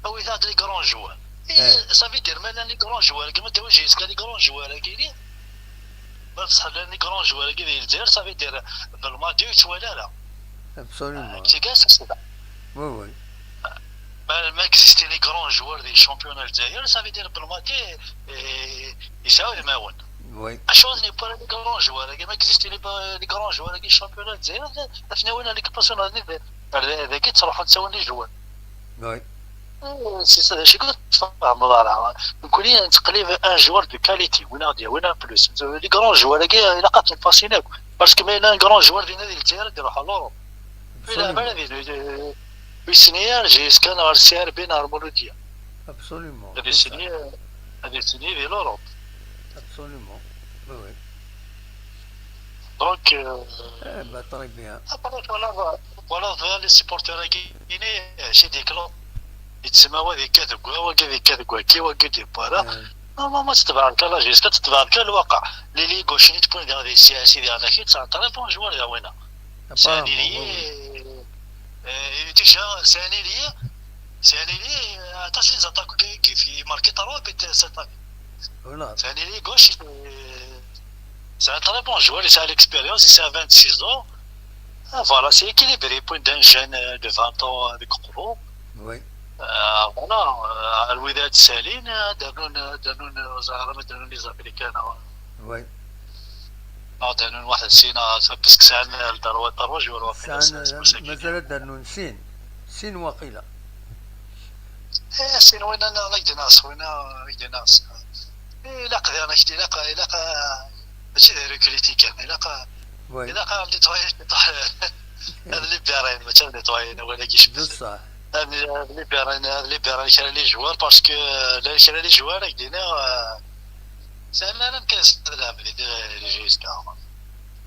او هاد لي كرون جوار. صافي دير مالا لي كرون جوار كيما تا جي اس كا لي كرون جوار كاينين بصح لاني كرون جوار كي الجزائر صافي دير بالماتش ولا لا. ابسوليومون. كي كاس وي. ما اكزيستي لي كرون جوار دي شامبيون الجزائر صافي دير بالماتش يساوي الماون. وي. اشوز ني بار لي كرون جوار كي ما اكزيستي لي كرون جوار كي شامبيون الجزائر شنو وين لي كباسيون هذاك تروحوا تساوي لي جوار. وي. سي سا شي كنت فاهم والله نقول لي تقريبا ان جوار دو كاليتي وين بلوس لي كرون جوار كي الا قات فاسيناك باسكو ما الا كرون جوار ديال نادي الجزائر يروحوا لوروب. لا بالي بيسنيار جي اسكان ارسيار بين هرمونوديا. ابسوليومون. هذه السنيه ديال لوروب. ابسوليومون. وي. دونك با طري بيان. فوالا لي سيبورتور كاينين شي دي كلوب يتسمى هذيك كذا كي وقت فوالا ما تتبارك الله جيسك تتبارك الواقع لي غوشيني تكون ديال هذه السياسي ديالنا كي تاع تليفون جوار يا وينا ثاني لي ديجا ثاني لي عطاش لي زاتاك كيف ماركي 3 بيت 7 ولا ثاني لي غوش سي ان تليفون جوار سي ليكسبيريونس سي 26 ans. Voilà, c'est équilibré pour d'un jeune de 20 ans avec gros. وي. فوالا الوداد سالين دارون زهره دارون لي زامريكان. وي. دانون واحد السينا باسكو ساعنا الدروة جوار واقيلا مازال دانون سين واقيلا سين وين انا نقدر ناس وين نقدر ناس لا قدر انا كتي لا ماشي ريكريتي كان لا عندي طويل هذا اللي بيرين مثلا طويل ولا كيش بصح اللي بيرين شرا لي جوار باسكو لا شرا لي جوار يدينا سالنا انا كاس نلعب لي جيسكا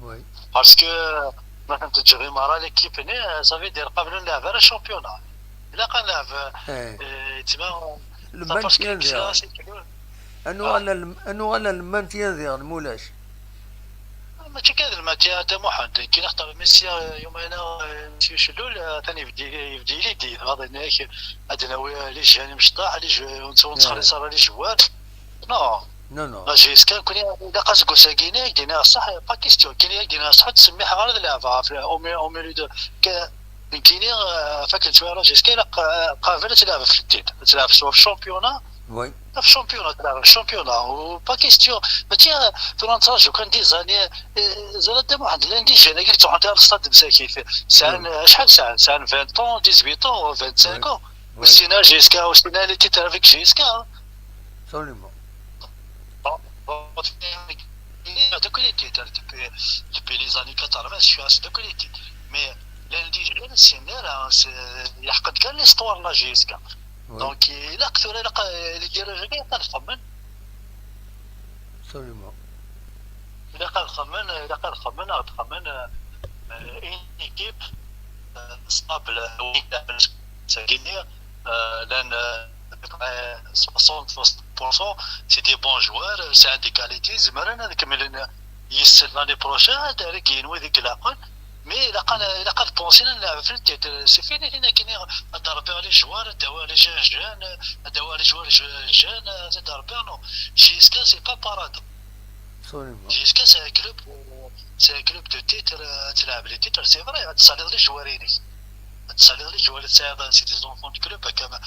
وي باسكو مثلا تجري مع ليكيب هنا صافي دير قبل نلعب على الشامبيونا الا كنلعب تما المانتيان ديال انو على المانتيان ديال مولاش ماشي كذا الماتيا تا محمد كي نختار ميسي يومين ماشي شلول ثاني يبدي لي دي غادي هناك عندنا لي جاني مشطاح لي ونتخلي صار لي جوال نو جيسكا كوني الا قاسكو ساكيني دينا صح با كيستيون كاين دينا صح تسميها غير لعبه في او ميليو كاينين فاكر شويه جيسكا قابله تلعب في التيت تلعب سواء في الشامبيونا وي في الشامبيونا تلعب في الشامبيونا وبا كيستيون ماشي فرونتاج وكان دي زاني زاد واحد لاندي جانا قلت عندها الاستاد مساكين سان شحال سان 20 طون 18 طون 25 طون والسينا جيسكا والسينا اللي تيترافيك جيسكا absolument de qualité depuis les années 80 je suis assez de qualité mais lundi c'est يحقد كان l'histoire لا جيسكا دونك الا كثر اللي دير جاي كنخمن absolument الا كنخمن une équipe stable ساكيني لان 60% c'est des bons joueurs c'est des qualités زمرنا نكمل يسر l'année prochaine دارك ينوي ذيك العقل مي الا قال بونسينا نلعب في التيت سي فيني هنا كاين ضربوا على جوار داو على جان داو على جوار جان ضربوا نو جيسكا سي با بارادو جيسكا سي كلوب دو تيتر تلعب لي تيتر سي فري تصالي لي جواريني تصالي لي جوار تساعد سي دي زونفون كلوب كما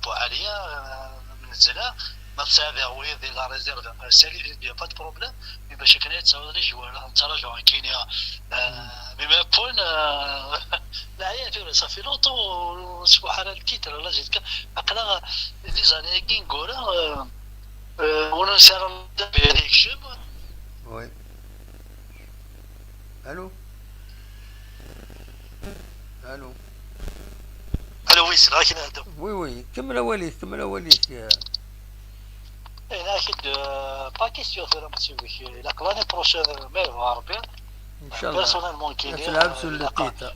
بو عليا منزلها ما تساعد هو يدير لا ريزيرف سالي دي با دو بروبليم مي باش كان تساوي لي جوار تراجع كاين ميم بوين لا هي صافي لونطو سبحان التيتر ولا جيت عقلا لي زاني كي نقولها وانا نسير بهذيك الشيء وي الو ويس راكي نهضر وي كمل اوليك انا اكيد با كيستيون في رمتي لا لاني بروشين ميرفا ربي ان شاء الله بيرسونيلمون كاين تلعب سول التيتا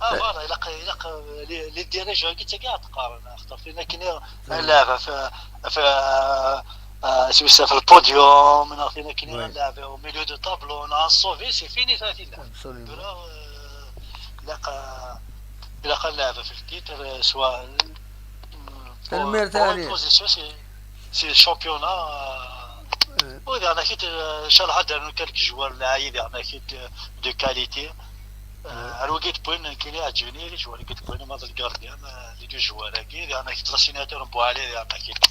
فوالا الا لي ديريج قلت كاع تقارن اختار فينا كاين لعبه في البوديوم نعطينا كاين لعبه او ميليو دو طابلو نصوفي سي فيني 30 لا لعبه في التيتر سواء المير ثاني سي الشامبيونا واذا انا كنت شحال هذا كالك جوار لاعب انا كنت دو كاليتي الوقت بوين كاين عجبني لي جوار قلت بوين ما الكارديان لي دو جوار كي انا كنت لاسيناتور بو عليه انا كنت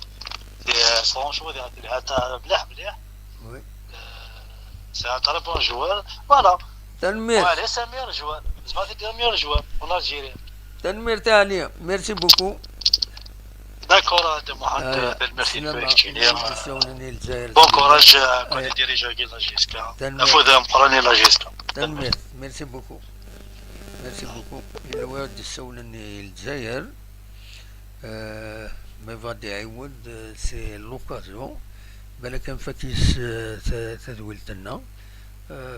فرونشمون هذا مليح وي سي ان تري بون جوار فوالا تنمير وعليه سمير جوار زعما دير ميور جوار اون الجيري تنمير تاع ميرسي بوكو داكور هذا محمد ميرسي بون كوراج كون ديريجا لا جيسكا افوذا مقراني لا جيسكا تنمير ميرسي بوكو الى واد السولني الجزائر ما فادي يعود سي لوكازيون بالك كان فاكيس تدويلتنا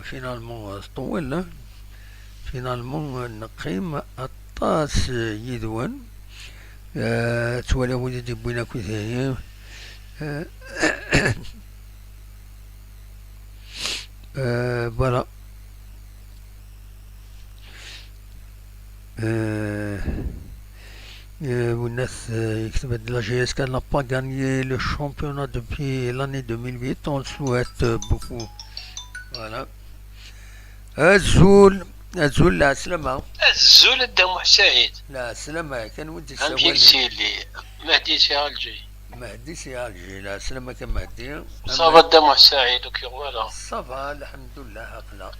فينالمون طولنا فينالمون نقيم الطاس يدوان توالي ودي بوينا كوثايا فوالا والناس يكتب لا جي اس كان n'a pas gagné le championnat depuis l'année 2008 on souhaite beaucoup voilà الزول لا سلامة الزول الدم سعيد لا سلامة كان ودي غنمشي لسيلي مهدي سي الجاي مهدي سي الجي لا سلامك مهدي. صافا الدموع سعيد وكيغوالا. صافا الحمد لله عقله.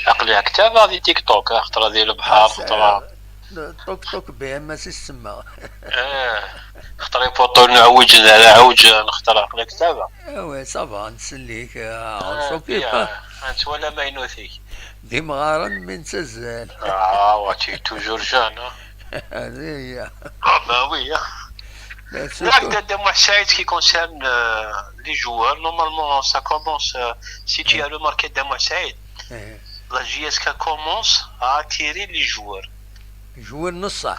عقلي كتاب هذه تيك توك خطرة ديال البحر خطرة. توك توك بها ما السما. خطرة يبوطو نعوجنا على عوجة نختار عقلي كتابة. وي صافا نسليك كيف انت ولا ما ينوثيك. ديما غارن من تزال. واتي توجور جان. هذه هي. bah oui. L'acte de Moussaïd qui concerne les joueurs, normalement ça commence, si tu as remarqué de Moussaïd, la JSK commence à attirer les joueurs. Joueurs نصح.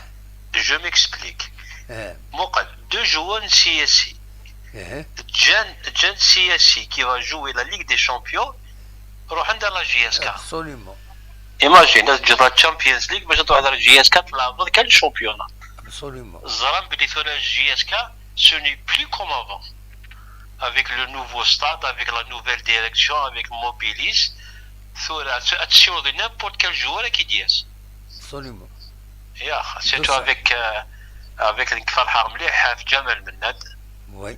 Je m'explique. Deux joueurs CSI. Jean CSI qui va jouer la Ligue des Champions, روح dans la JSK. Absolument. Imagine, la Champions League باش تروح على JSK تلعب كاع الشامبيونات. Absolument. Zaram Bilithora JSK, ce n'est plus comme avant. Avec le nouveau stade, avec la nouvelle direction, avec Mobilis, sur n'importe quel joueur qui dit. Absolument. C'est avec Nkfal Harmlih, Jamal Menad. Oui.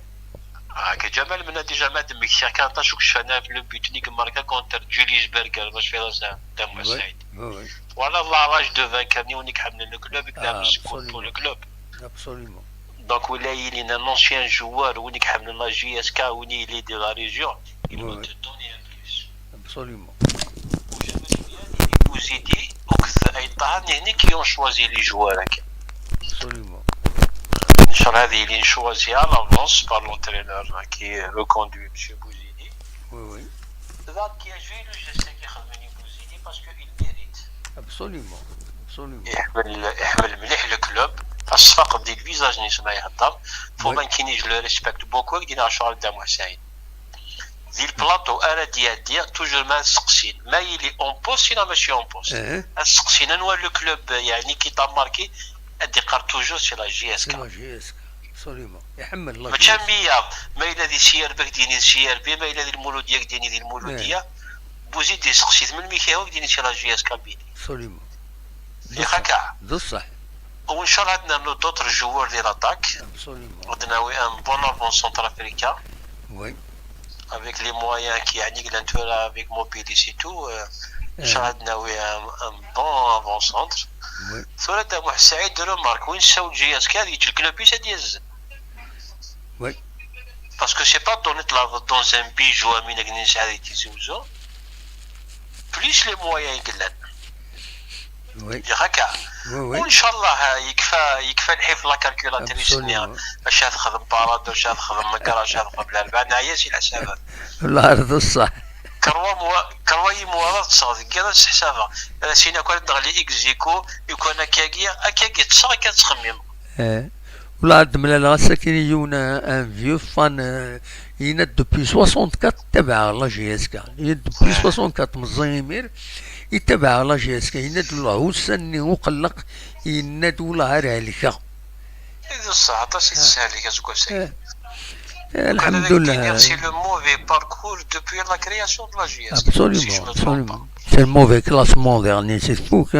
Jamal Menad déjà m'a dit que quand tu as شفنا في le but unique marqué contre Julius Berger باش في راسه تم سعيد. Oui. Voilà l'âge de 20 كان يونيك حمل le club pour le club. Absolument. Donc il est un ancien joueur unique حمل la JSK il est de la région. Il va te donner un plus. Absolument. Vous aidez qui ont choisi les joueurs. Absolument. Inch'Allah, il est choisi à l'avance par l'entraîneur qui reconduit M. Bouzidi. Oui. Qui a joué le geste qui a revenu Bouzidi parce qu'il mérite. Absolument. Absolument. يحمل مليح الكلوب الصفاقد ديال الفيزاج نسمع يهضر فما كاينش جو ريسبكت بوكو دينا شعر دام حسين دي البلاطو انا ديال توجور ما نسقسين ما يلي اون بوست سينا ماشي اون بوست نسقسين انوا لو كلوب يعني كي تا ماركي ادي قار توجور سي لا جي اس كا لا جي اس كا ابسوليومون يحمل الله ماشي ما الى دي سي ار بي ديني سي ار بي ما الى دي المولوديه ديني دي المولوديه بوزيد يسقسيت من ميكاو ديني سي لا جي اس كا بيدي ابسوليومون هكا بصح وان شاء الله عندنا دوطر جوار ديال لاتاك عندنا ان بون افون سنتر افريكان وي avec les moyens qui يعني l'entourage avec Mobilis et tout شاهدنا un bon avant-centre ثم تاع سعيد remarque وين ساو جي اس كا يجي الكلوب يسديز وي parce que c'est pas donné dans un bijou امين كنيس هذه تيزوزو plus les moyens يقلن وي هكا وان شاء الله يكفى الحفظ لا كالكولاتريس باش تخدم باراد باش تخدم مكراش تخدم الاربعه نعيا سي الحسابات والله هذا الصح كرواي موارد تصادق كذا حسابها سينا كون دغلي اكزيكو يكون كاكيا تصا كتخمم ولا عند ملالا ساكن يجونا ان فيو فان ينا دوبي 64 تبع لا جي اس كا دوبي 64 مزيمير يتبع لا جي اس كا ينادوا له وسني وقلق ينادوا له هالكا هذا الصح عطاش يتسهل كازكو سي الحمد لله سي لو موفي باركور دوبوي لا كرياسيون دو لا جي اس ابسوليومون سي الموفي كلاسمون ديرني سي فوك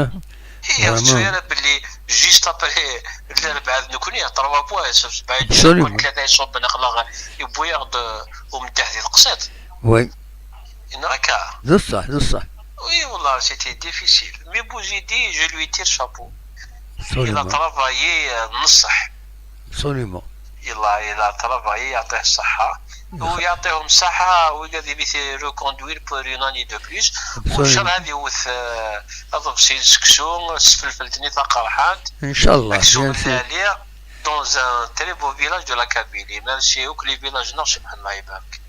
هي سويره باللي جيست ابري الاربعه نكوني 3 بوان بعد كل ثلاثه يصوب نقلا يبويغ ومدح ديال القسيط وي هكا بصح Oui, voilà, c'était difficile. Mais Bouzidi, je lui tire chapeau. Il a travaillé نصح. Absolument. Il a travaillé, يعطيه الصحة. ويعطيهم الصحة ويقدر reconduire pour une année de plus. وإن شاء الله هذه يوث أضرب سي سكسون الفلفل تني قرحات. إن شاء الله. سكسون مثالية dans un très beau village de la Kabylie. Même si tous les villages nord سبحان الله يبارك.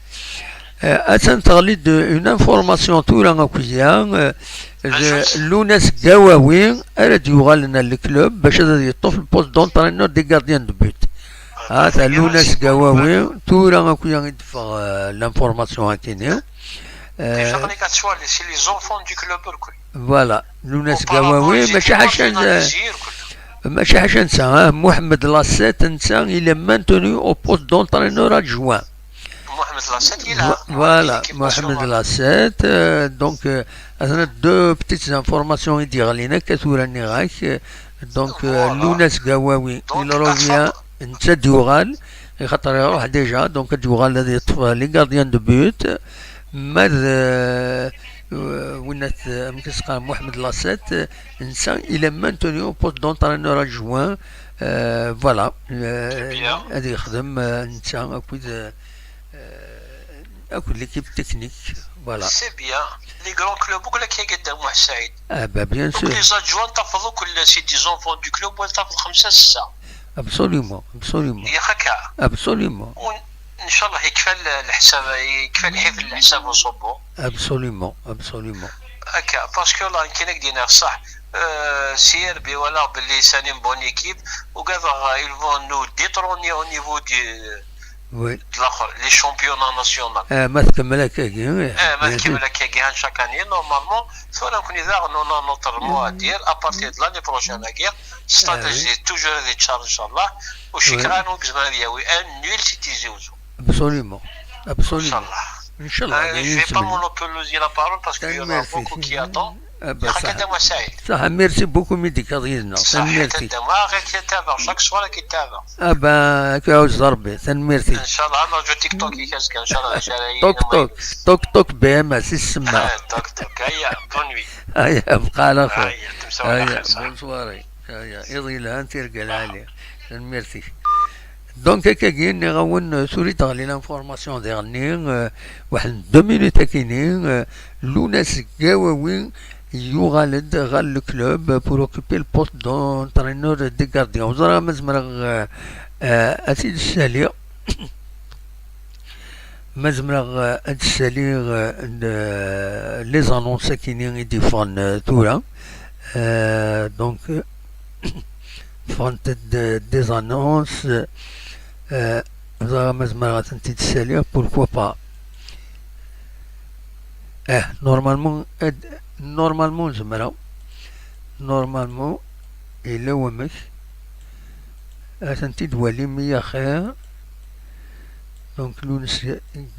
أتن تغليد une information تورا كويان لوناس قواوين أراد يغالنا الكلوب باش يطوف البوست دونترينور دي غارديان دو بوت هذا لوناس قواوين تورا كويان يدفع لانفورماسيون هكيني فوالا لوناس قواوين ماشي حاجه نسى محمد لاسيت نسى إلى مانتوني أو بوست دونترينور adjoint Voilà, Mohamed Lasset. Donc, on a deux petites informations idéales. Donc, Lounes Gawawi, il revient, Ntadoural, خاطر يروح ديجا دونك تيوغال هذه لي غارديان دو بوت ماذا ولات مكسقى محمد لاسيت نسى الى مانتونيو بوست دونترينور ادجوان فوالا هذا يخدم نسى اكيد ليكيب تكنيك فوالا سي بيان لي غران كلوب يقول لك يا قدام واحد سعيد با بيان سور لي زادجوان تحفظوا كل سي دي زونفون دو كلوب ولا تحفظ 5 6 ابسوليومون يا هكا ابسوليومون ان شاء الله يكفى الحساب يكفى الحفل الحساب وصبو ابسوليومون هكا باسكو لا كاين دينا صح سير بي ولا باللي ساني بون ايكيب وكذا يلفون نو ديتروني او نيفو دي وي الاخر لي شامبيون ناسيونال ما تكمل هكاكي ما تكمل هكاكي شاك اني نورمالمون سواء نكون اذا نوتر موا دير ابارتي دو لاني بروشين كير استراتيجي توجور هذه تشارج ان شاء الله وشكرا وكزمان دياوي ان نيل سيتي زوزو ابسوليومون ان شاء الله ان شاء الله je vais pas monopoliser la parole parce qu'il y en a beaucoup qui attendent. خدمة سعيد. صح ميرسي بوكو ميدي كاضينا. صح خدمة غير كيتابع شاك سوار كيتابع. كيعوز ضربي ميرسي. إن شاء الله أنا جو تيك توك يكاسك إن شاء الله. توك بي ام اس السما. توك هيا بونوي. هيا بقى على خير. هيا بونسواري. هيا يضي لها ترقى العالية. ميرسي. دونك كاين غاون سوري تغلي لانفورماسيون ديالني واحد 2 مينوت كاينين لوناس كاواوين يغالد غال لو كلوب بور اوكوبي البوست دونترينور دي غارديان وزرا مزمرغ اسيد السالي مزمرغ السالي لي زانونس كاينين يديفون تورا دونك فونت دي زانونس مزمرة تتسالي pourquoi pas نورمالمون زمرة نورمالمون إلا ومك تنتي دوالي مية خير دونك لونس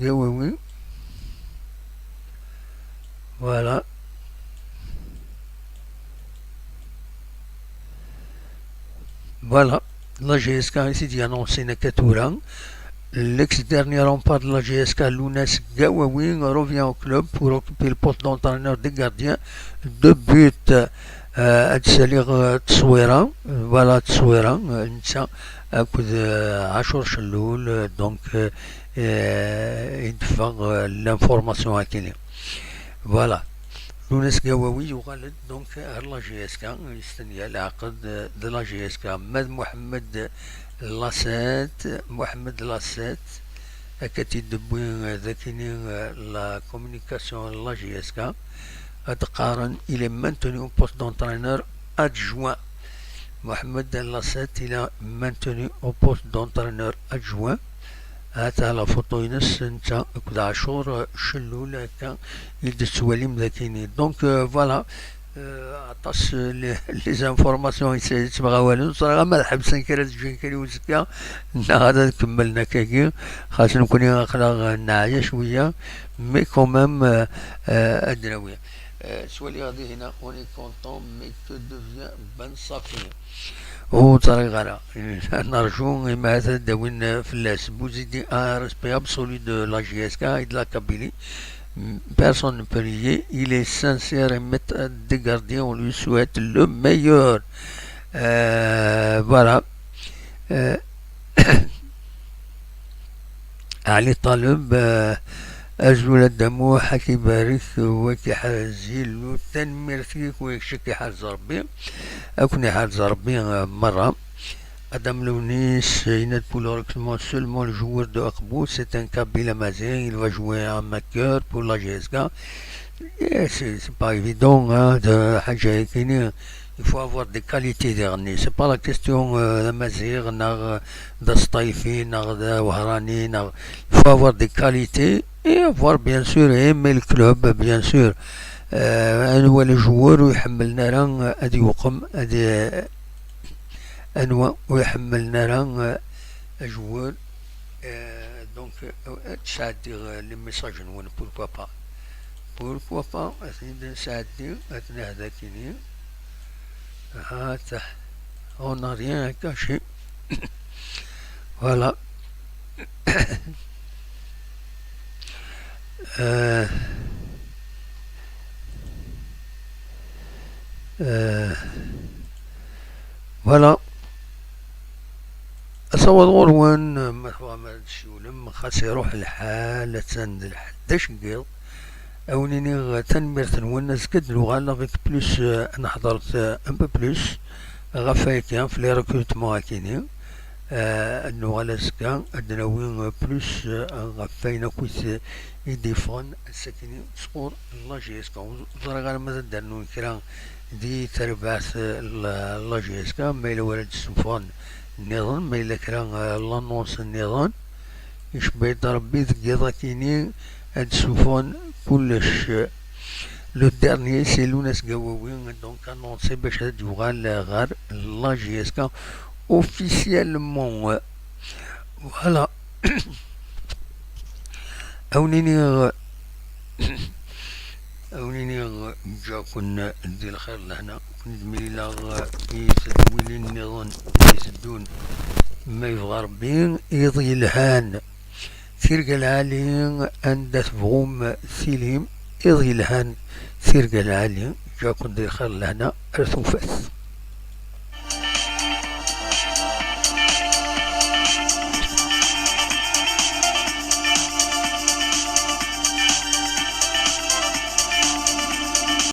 قواوي فوالا Voilà, la GSK ici dit annoncé Nakatura. L'ex-dernier rempart de la GSK, Lounes Gawawing, revient au club pour occuper le poste d'entraîneur des gardiens. 2 buts à salir Tsouera. Voilà Tsouera, à coup de Ashur Chaloul, donc il fait l'information à Kenya. Voilà. لونس قواوي يغالد دونك لا جي اس كا يستنيا العقد د لا جي اس كا محمد لاسات اكاتي دبوين ذاكينين لا كومونيكاسيون لا جي اس كا اتقارن الى مانتوني بوست دونترينور ادجوان محمد لاسات الى مانتوني بوست دونترينور ادجوان هاتا لا فوتو ينس نتا كدا عاشور شلول هكا يلدس وليم ذاكيني دونك فوالا عطاس لي زانفورماسيون يتبغى والو صراحه ما حبسن كرا تجي كري وزكا غادا كملنا كاكي خاص نكون خلا نعيا شويه مي كومام ادراويه سوالي غادي هنا اوني كونطون مي تو دوفيان بن صافي وطريقة نرجو ما هذا داوين فلاس بوزيدي un respect absolu de la GSK et de la Kabylie. Personne ne peut lier. Il est sincère et maître des gardiens. On lui souhaite le meilleur. Voilà. علي طالب أجول الدموع حكي بارك وكي حازيل تنمير فيك ويكشكي حاز ربي أكوني حاز ربي مرة Adam Lounis, Inès Poulorexement seulement le joueur de Akbou, c'est un Kabila Mazin, il va jouer un maker pour la GSK. C'est pas évident, hein, il faut avoir des qualités derniers. C'est pas la question de Mazir, d'Astaifi, de Wahrani, il faut avoir des qualités et avoir bien sûr aimer le club, bien sûr. أنواع الجوار ويحملنا راه أدي وقم أدي أنواع ويحملنا راه جوار دونك تساعدي لي ميساج نون بوركوا با أثني نساعدي أثني هذا كيني هاتا on n'a rien caché voilà فوالا أصور غروان مثلا ما تشولم خاص يروح الحالة تند الحداش قيض أونيني تنمير تنونس كد لغة لغيك بلوس أنا حضرت أن بو بلوس غفايكيان في لي ريكروتمون هاكيني اللغة لاسكا أدناوين بلوس غفاينا كويس يديفون الساكنين صور لاجيسكا زرا غير مازال دارنو كرا دي تربعث لاجيسكا ما إلا ولد السنفون النظام ما إلا كرا لانونس النظام يشبه ربي ذكيضا كيني هاد السنفون كلش لو ديرنيي سي لوناس قواوين دونك انونسي باش هاد يوغال غير لاجيسكا اوفيسيالمون فوالا أونيني جا كنا ندير الخير لهنا كنت ميلا يسدويلي النظام يسدون ما يبغى ربي يضي الهان سيرق العالي عند تبغوم سيليم يضي الهان سيرق العالي جا كنت ندير الخير لهنا ارثو فاس